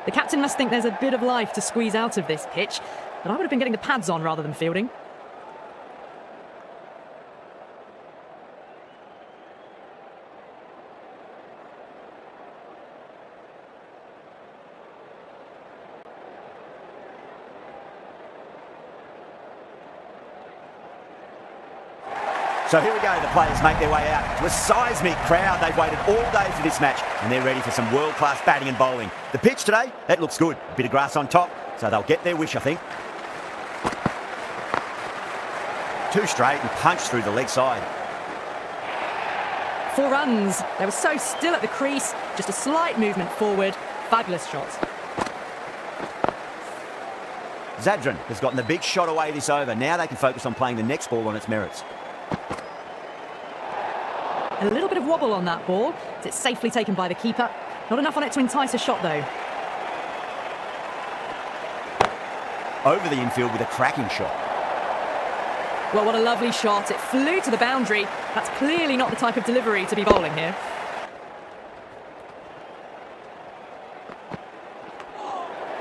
The captain must think there's a bit of life to squeeze out of this pitch, but I would have been getting the pads on rather than fielding. So here we go, the players make their way out to a seismic crowd. They've waited all day for this match and they're ready for some world-class batting and bowling. The pitch today, that looks good. A bit of grass on top, so they'll get their wish, I think. Two straight and punch through the leg side. 4 runs. They were so still at the crease, just a slight movement forward. Fabulous shot. Zadran has gotten the big shot away this over. Now they can focus on playing the next ball on its merits. A little bit of wobble on that ball. It's safely taken by the keeper. Not enough on it to entice a shot, though. Over the infield with a cracking shot. Well, what a lovely shot. It flew to the boundary. That's clearly not the type of delivery to be bowling here.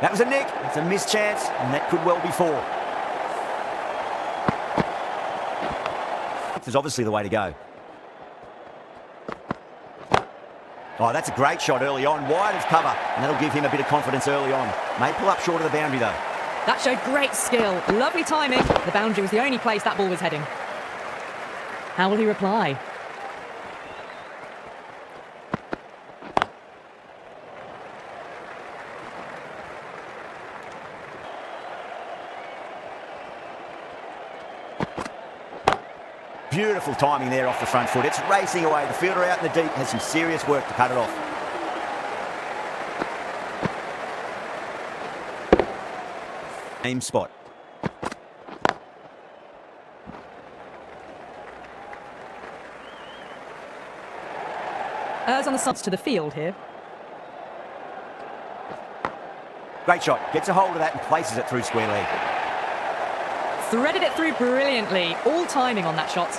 That was a nick. It's a missed chance, and that could well be 4. This is obviously the way to go. Oh, that's a great shot early on, wide of cover, and that'll give him a bit of confidence early on. May pull up short of the boundary, though. That showed great skill. Lovely timing. The boundary was the only place that ball was heading. How will he reply? Beautiful timing there off the front foot. It's racing away. The fielder out in the deep has some serious work to cut it off. Aim spot. Errs on the sides to the field here. Great shot. Gets a hold of that and places it through square leg. Threaded it through brilliantly. All timing on that shot.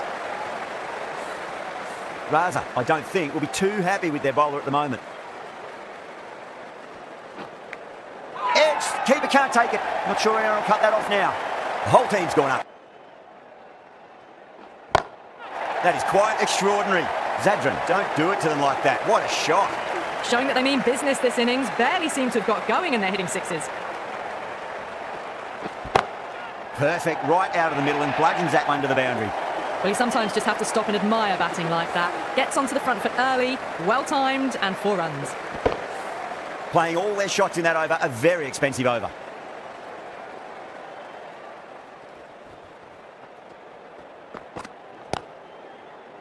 Raza, I don't think, will be too happy with their bowler at the moment. Edge. Keeper can't take it. Not sure how he'll cut that off now. The whole team's gone up. That is quite extraordinary. Zadran, don't do it to them like that. What a shot. Showing that they mean business this innings. Barely seem to have got going and they're hitting 6s. Perfect, right out of the middle and bludgeons that one to the boundary. Well, you sometimes just have to stop and admire batting like that. Gets onto the front foot early, well-timed, and 4 runs. Playing all their shots in that over, a very expensive over.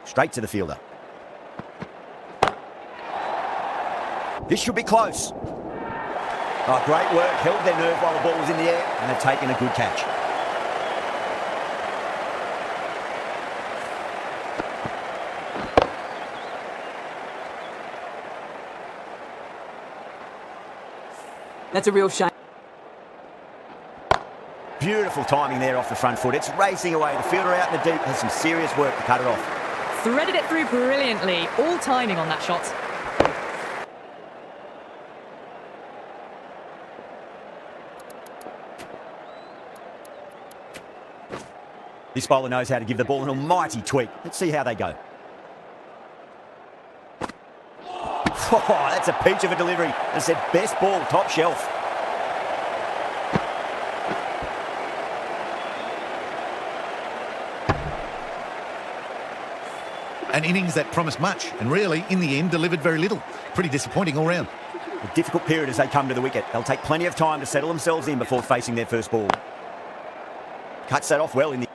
Straight to the fielder. This should be close. Oh, great work, held their nerve while the ball was in the air, and they've taken a good catch. That's a real shame. Beautiful timing there off the front foot. It's racing away. The fielder out in the deep has some serious work to cut it off. Threaded it through brilliantly. All timing on that shot. This bowler knows how to give the ball an almighty tweak. Let's see how they go. Oh, that's a peach of a delivery. I said best ball, top shelf. An innings that promised much and really, in the end, delivered very little. Pretty disappointing all round. A difficult period as they come to the wicket. They'll take plenty of time to settle themselves in before facing their first ball. Cuts that off well in the...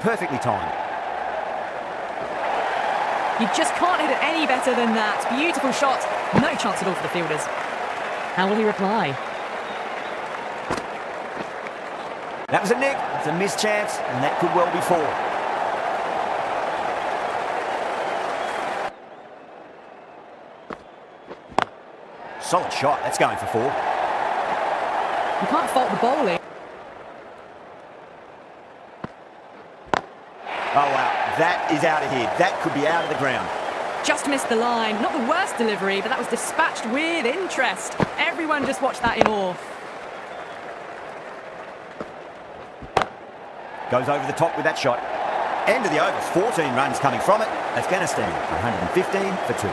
Perfectly timed. You just can't hit it any better than that. Beautiful shot. No chance at all for the fielders. How will he reply? That was a nick. It's a missed chance, and that could well be 4. Solid shot. That's going for 4. You can't fault the bowling. Oh, wow. That is out of here. That could be out of the ground. Just missed the line. Not the worst delivery, but that was dispatched with interest. Everyone just watched that in awe. Goes over the top with that shot. End of the over, 14 runs coming from it. Afghanistan, 115 for 2.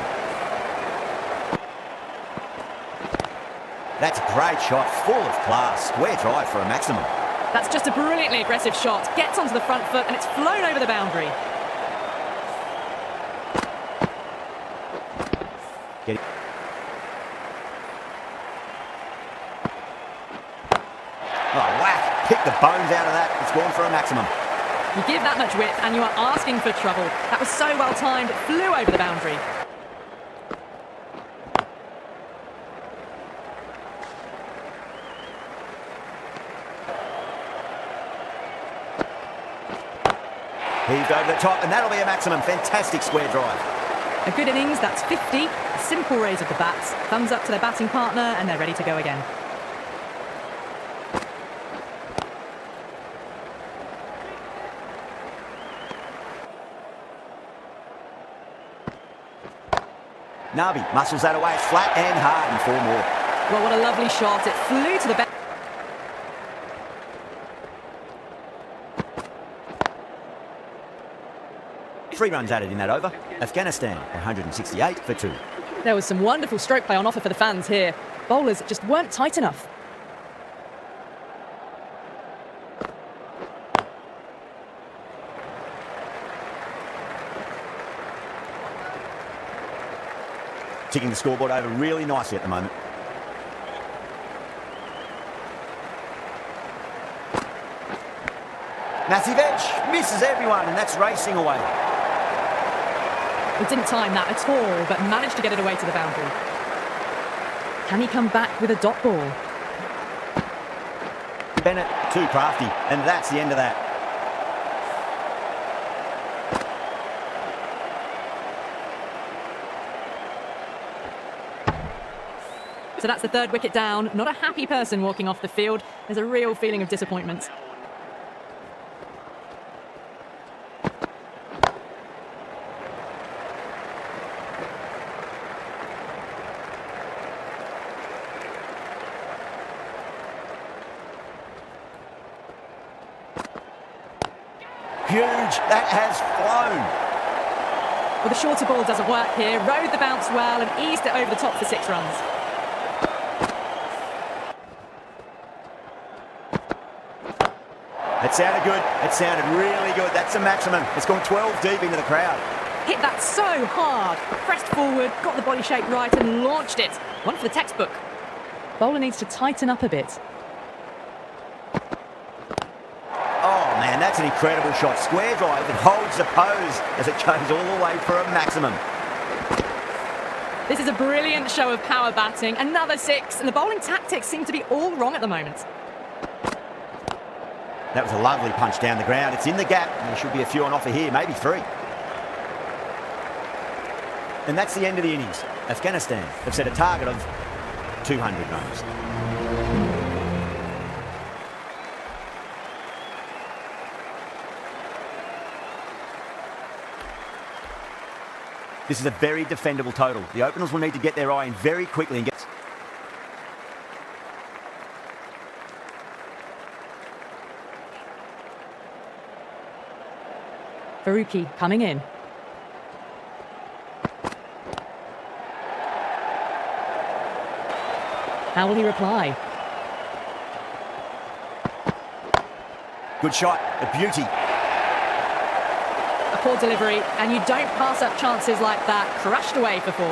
That's a great shot, full of class. Square drive for a maximum. That's just a brilliantly aggressive shot. Gets onto the front foot and it's flown over the boundary. Oh, whack. Pick the bones out of that. It's gone for a maximum. You give that much width and you are asking for trouble. That was so well timed, it flew over the boundary. Heaved over the top, and that'll be a maximum. Fantastic square drive. A good innings, that's 50. A simple raise of the bats. Thumbs up to their batting partner, and they're ready to go again. Nabi muscles that away. It's flat and hard and 4 more. Well, what a lovely shot. It flew to the back. 3 runs added in that over. Afghanistan, 168 for 2. There was some wonderful stroke play on offer for the fans here. Bowlers just weren't tight enough. Ticking the scoreboard over really nicely at the moment. Massive edge, misses everyone, and that's racing away. He didn't time that at all, but managed to get it away to the boundary. Can he come back with a dot ball? Bennett, too crafty, and that's the end of that. So that's the 3rd wicket down. Not a happy person walking off the field. There's a real feeling of disappointment. Huge, that has flown. Well, the shorter ball doesn't work here. Rode the bounce well and eased it over the top for 6 runs. It sounded good. It sounded really good. That's a maximum. It's gone 12 deep into the crowd. Hit that so hard. Pressed forward, got the body shape right and launched it. One for the textbook. Bowler needs to tighten up a bit. Oh man, that's an incredible shot. Square drive. It holds the pose as it goes all the way for a maximum. This is a brilliant show of power batting. Another 6, and the bowling tactics seem to be all wrong at the moment. That was a lovely punch down the ground. It's in the gap. There should be a few on offer here, maybe 3. And that's the end of the innings. Afghanistan have set a target of 200 runs. This is a very defendable total. The openers will need to get their eye in very quickly and get... Faruqi coming in. How will he reply? Good shot, a beauty. A poor delivery, and you don't pass up chances like that. Crushed away for 4.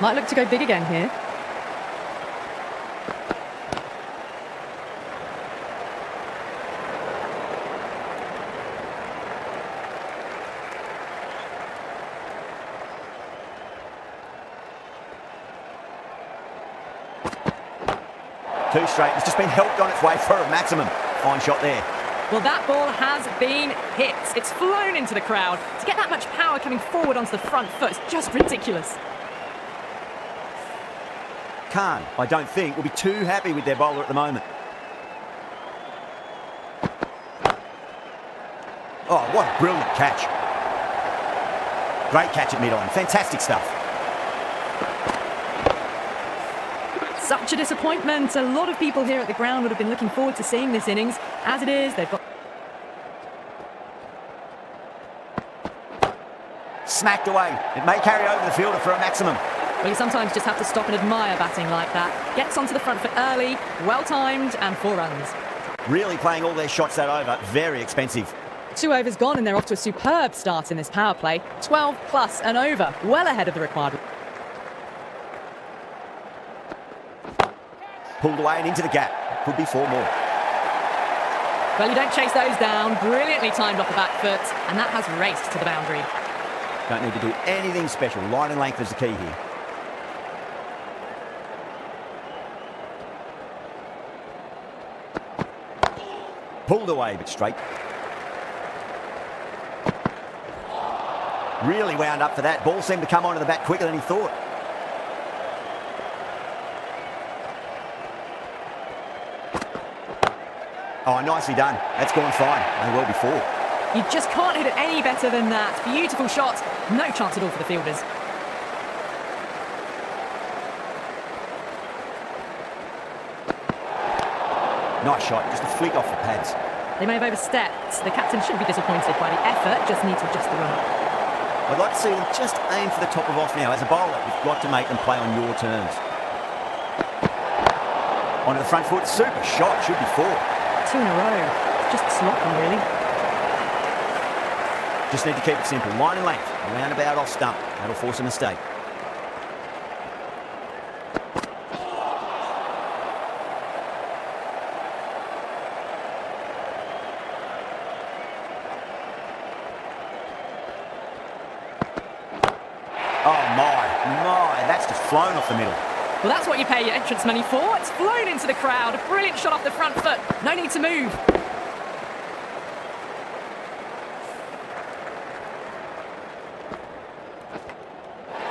Might look to go big again here. Too straight. It's just been helped on its way for a maximum. Fine shot there. Well, that ball has been hit. It's flown into the crowd. To get that much power coming forward onto the front foot is just ridiculous. Khan, I don't think, will be too happy with their bowler at the moment. Oh, what a brilliant catch. Great catch at mid-on. Fantastic stuff. Such a disappointment. A lot of people here at the ground would have been looking forward to seeing this innings. As it is, they've got... Smacked away. It may carry over the fielder for a maximum. Well, you sometimes just have to stop and admire batting like that. Gets onto the front foot early, well-timed, and 4 runs. Really playing all their shots that over. Very expensive. 2 overs gone and they're off to a superb start in this power play. 12 plus and over, well ahead of the required. Pulled away and into the gap. Could be 4 more. Well, you don't chase those down. Brilliantly timed off the back foot, and that has raced to the boundary. Don't need to do anything special. Line and length is the key here. Pulled away, but straight. Really wound up for that. Ball seemed to come onto the bat quicker than he thought. Oh, nicely done. That's gone fine. May well be 4. You just can't hit it any better than that. Beautiful shot. No chance at all for the fielders. Nice shot. Just a flick off the pads. They may have overstepped. The captain shouldn't be disappointed by the effort. Just needs to adjust the run. I'd like to see them just aim for the top of off now. As a bowler, you've got to make them play on your terms. Onto the front foot. Super shot. Should be 4. 2 in a row. It's just sloppy, really. Just need to keep it simple. Line and length. Around about off stump. That'll force a mistake. Oh my, that's just flown off the middle. Well, that's what you pay your entrance money for. It's flown into the crowd. A brilliant shot off the front foot. No need to move.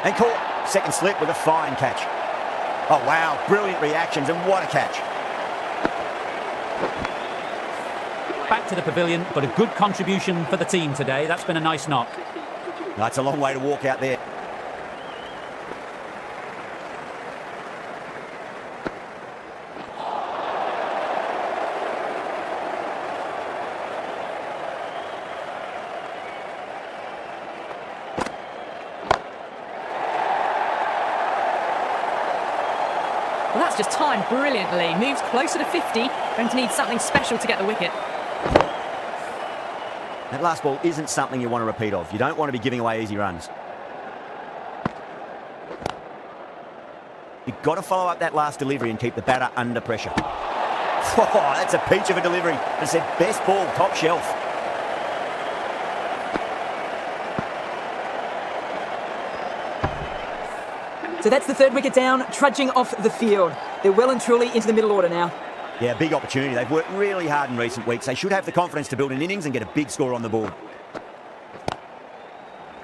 And caught. Second slip with a fine catch. Oh, wow. Brilliant reactions, and what a catch. Back to the pavilion, but a good contribution for the team today. That's been a nice knock. That's a long way to walk out there. Well, that's just timed brilliantly. Moves closer to 50. Going to need something special to get the wicket. That last ball isn't something you want to repeat of. You don't want to be giving away easy runs. You've got to follow up that last delivery and keep the batter under pressure. Oh, that's a peach of a delivery. As I said, best ball, top shelf. So that's the 3rd wicket down, trudging off the field. They're well and truly into the middle order now. Yeah, big opportunity. They've worked really hard in recent weeks. They should have the confidence to build an innings and get a big score on the board.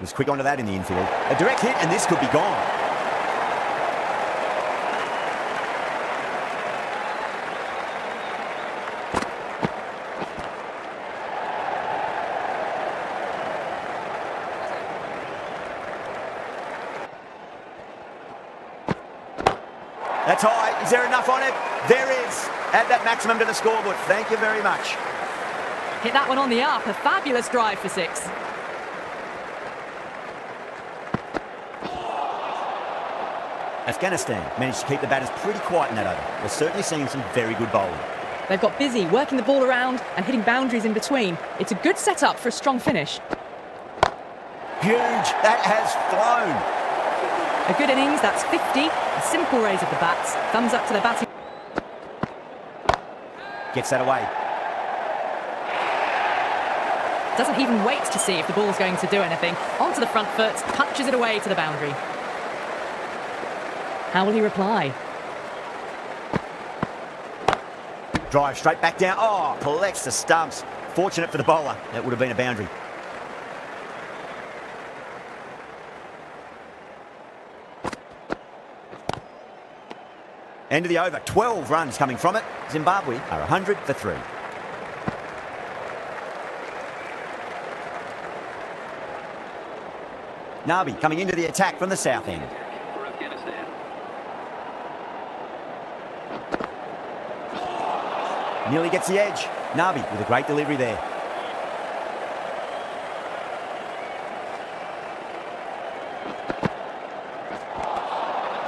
Was quick onto that in the infield. A direct hit, and this could be gone. That's high. Is there enough on it? There is. Add that maximum to the scoreboard. Thank you very much. Hit that one on the up. A fabulous drive for 6. Afghanistan managed to keep the batters pretty quiet in that over. We're certainly seeing some very good bowling. They've got busy working the ball around and hitting boundaries in between. It's a good setup for a strong finish. Huge. That has flown. A good innings, that's 50. A simple raise of the bats. Thumbs up to the batting. Gets that away. Doesn't even wait to see if the ball's going to do anything. Onto the front foot, punches it away to the boundary. How will he reply? Drive straight back down. Oh, collects the stumps. Fortunate for the bowler. That would have been a boundary. End of the over. 12 runs coming from it. Zimbabwe are 100 for 3. Nabi coming into the attack from the south end. For Afghanistan. Nearly gets the edge. Nabi with a great delivery there.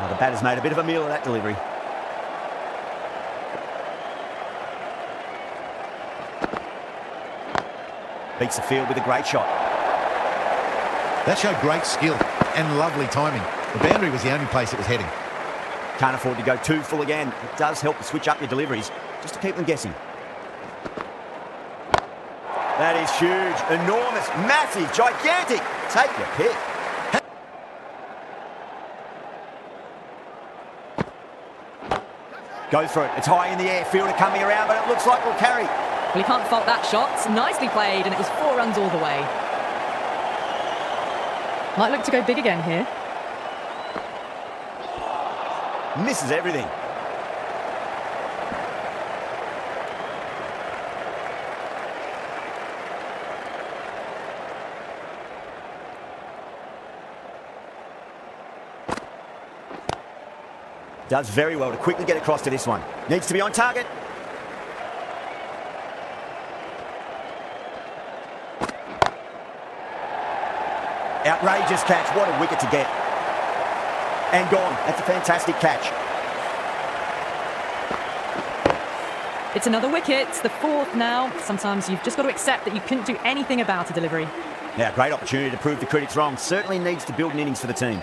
Well, the batter's made a bit of a meal of that delivery. Beats the field with a great shot. That showed great skill and lovely timing. The boundary was the only place it was heading. Can't afford to go too full again. It does help to switch up your deliveries, just to keep them guessing. That is huge, enormous, massive, gigantic. Take your pick. Goes for it. It's high in the air. Fielder coming around, but it looks like we'll carry. Well, you can't fault that shot. It's nicely played, and it was 4 runs all the way. Might look to go big again here. Misses everything. Does very well to quickly get across to this one. Needs to be on target. Outrageous catch. What a wicket to get. And gone. That's a fantastic catch. It's another wicket. It's the 4th now. Sometimes you've just got to accept that you couldn't do anything about a delivery. Now, great opportunity to prove the critics wrong. Certainly needs to build an innings for the team.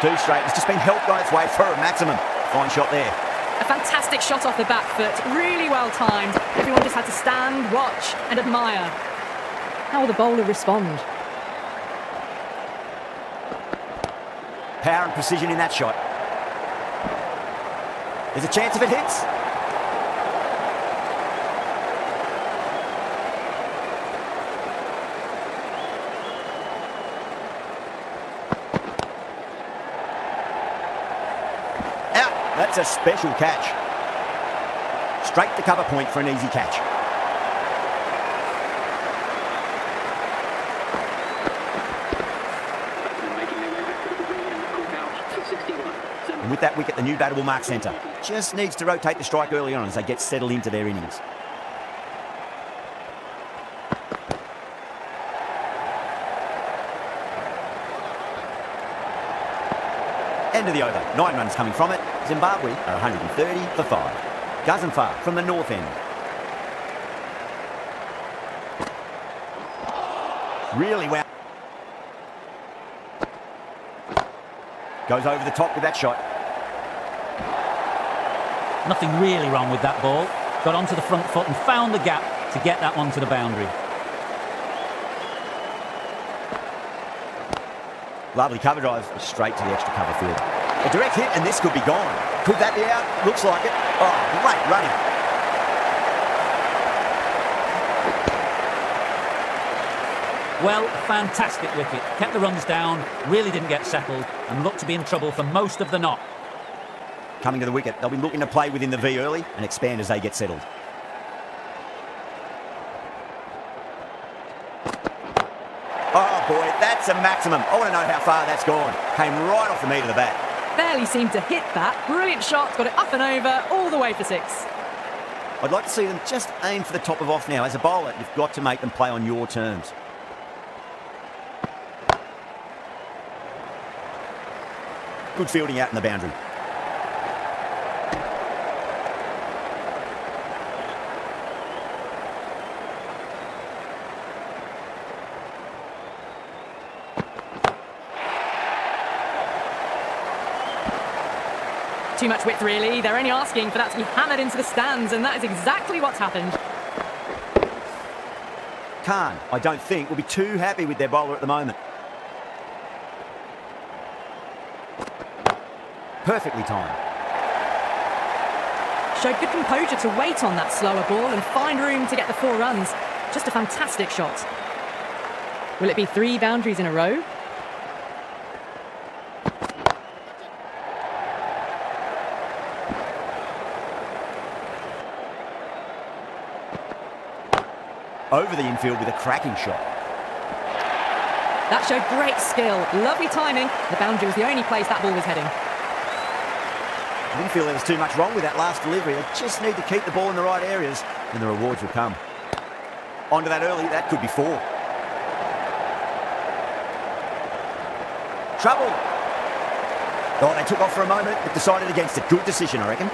2 straight. It's just been helped on its way for a maximum. Fine shot there. A fantastic shot off the back foot. Really well timed. Everyone just had to stand, watch and admire. How will the bowler respond? Power and precision in that shot. There's a chance if it hits. Out. That's a special catch. Straight to cover point for an easy catch. And with that wicket, the new batter will mark centre. Just needs to rotate the strike early on as they get settled into their innings. End of the over. 9 runs coming from it. Zimbabwe are 130 for 5. Gazanfar from the north end. Really well. Goes over the top with that shot. Nothing really wrong with that ball. Got onto the front foot and found the gap to get that one to the boundary. Lovely cover drive straight to the extra cover field. A direct hit and this could be gone. Could that be out? Looks like it. Oh, great running. Well, fantastic wicket. Kept the runs down, really didn't get settled and looked to be in trouble for most of the knock. Coming to the wicket, they'll be looking to play within the V early and expand as they get settled. Oh boy, that's a maximum. I want to know how far that's gone. Came right off the meat of the bat. Barely seemed to hit that. Brilliant shot, got it up and over, all the way for 6. I'd like to see them just aim for the top of off now. As a bowler, you've got to make them play on your terms. Good fielding out in the boundary. Too much width, really. They're only asking for that to be hammered into the stands, and that is exactly what's happened. Khan, I don't think, will be too happy with their bowler at the moment. Perfectly timed. Showed good composure to wait on that slower ball and find room to get the 4 runs. Just a fantastic shot. Will it be 3 boundaries in a row? Over the infield with a cracking shot. That showed great skill, lovely timing. The boundary was the only place that ball was heading. I didn't feel there was too much wrong with that last delivery. They just need to keep the ball in the right areas and the rewards will come. Onto that early, that could be 4. Trouble. Oh, they took off for a moment, but decided against it. Good decision, I reckon.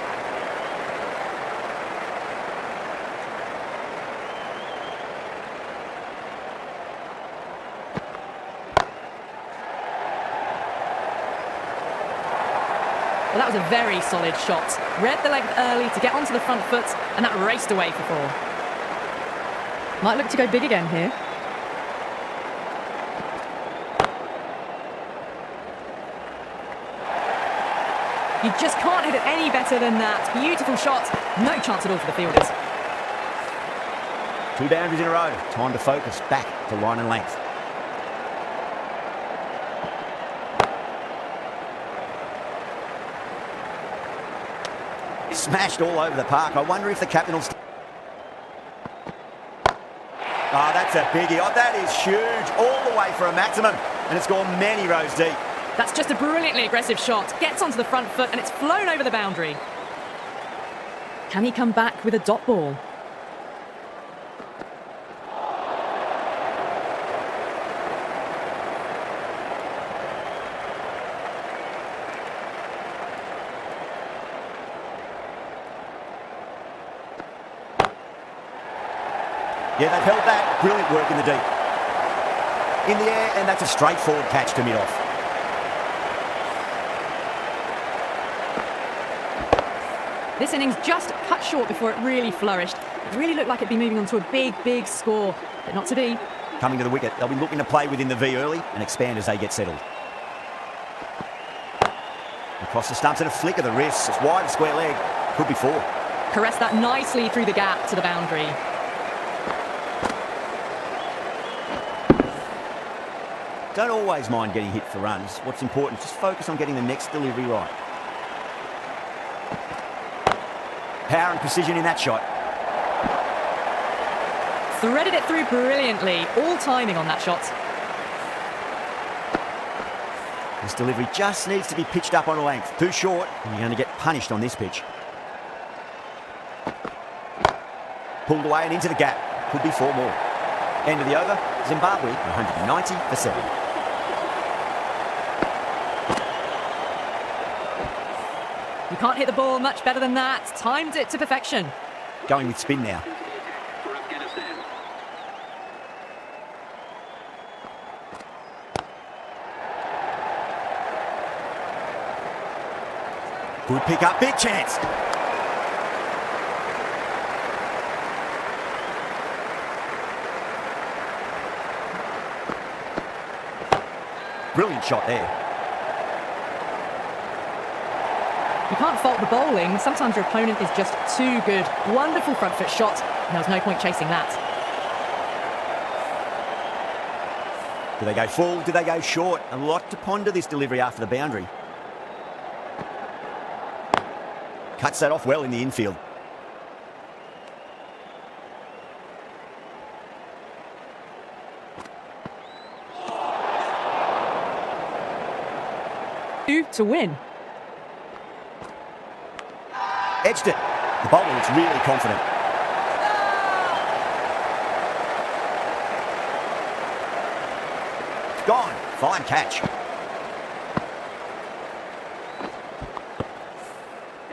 Well, that was a very solid shot. Read the length early to get onto the front foot, and that raced away for 4. Might look to go big again here. You just can't hit it any better than that. Beautiful shot. No chance at all for the fielders. 2 boundaries in a row. Time to focus back to line and length. Smashed all over the park. I wonder if the captain will... Oh, that's a biggie. Oh, that is huge. All the way for a maximum. And it's gone many rows deep. That's just a brilliantly aggressive shot. Gets onto the front foot and it's flown over the boundary. Can he come back with a dot ball? Yeah, they've held that. Brilliant work in the deep. In the air, and that's a straightforward catch to mid-off. This innings just cut short before it really flourished. It really looked like it'd be moving on to a big, big score, but not to be. Coming to the wicket, they'll be looking to play within the V early and expand as they get settled. Across the stumps and a flick of the wrist. It's wide of square leg. Could be 4. Caressed that nicely through the gap to the boundary. Don't always mind getting hit for runs. What's important is just focus on getting the next delivery right. Power and precision in that shot. Threaded it through brilliantly. All timing on that shot. This delivery just needs to be pitched up on a length. Too short, and you're going to get punished on this pitch. Pulled away and into the gap. Could be 4 more. End of the over. Zimbabwe 190 for 7. You can't hit the ball much better than that. Timed it to perfection. Going with spin now. For Afghanistan. Good pick up, big chance. Brilliant shot there. You can't fault the bowling. Sometimes your opponent is just too good. Wonderful front foot shot. And there was no point chasing that. Do they go full? Do they go short? A lot to ponder this delivery after the boundary. Cuts that off well in the infield. To win. Edged it. The bowler looks really confident. Gone. Fine catch.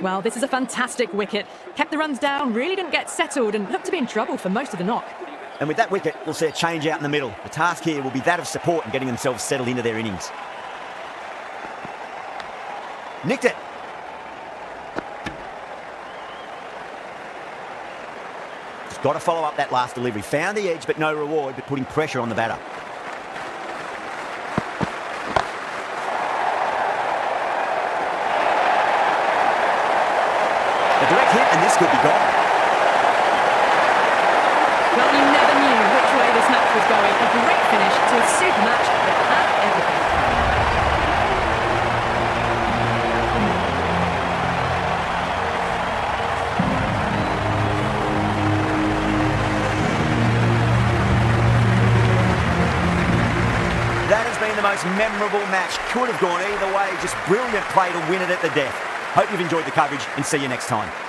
Well, this is a fantastic wicket. Kept the runs down, really didn't get settled and looked to be in trouble for most of the knock. And with that wicket, we'll see a change out in the middle. The task here will be that of support and getting themselves settled into their innings. Nicked it. Just got to follow up that last delivery. Found the edge, but no reward, but putting pressure on the batter. A direct hit, and this could be gone. Well, you never knew which way this match was going. A great finish to a super match that had everything. most memorable match. Could have gone either way. Just brilliant play to win it at the death. Hope you've enjoyed the coverage and see you next time.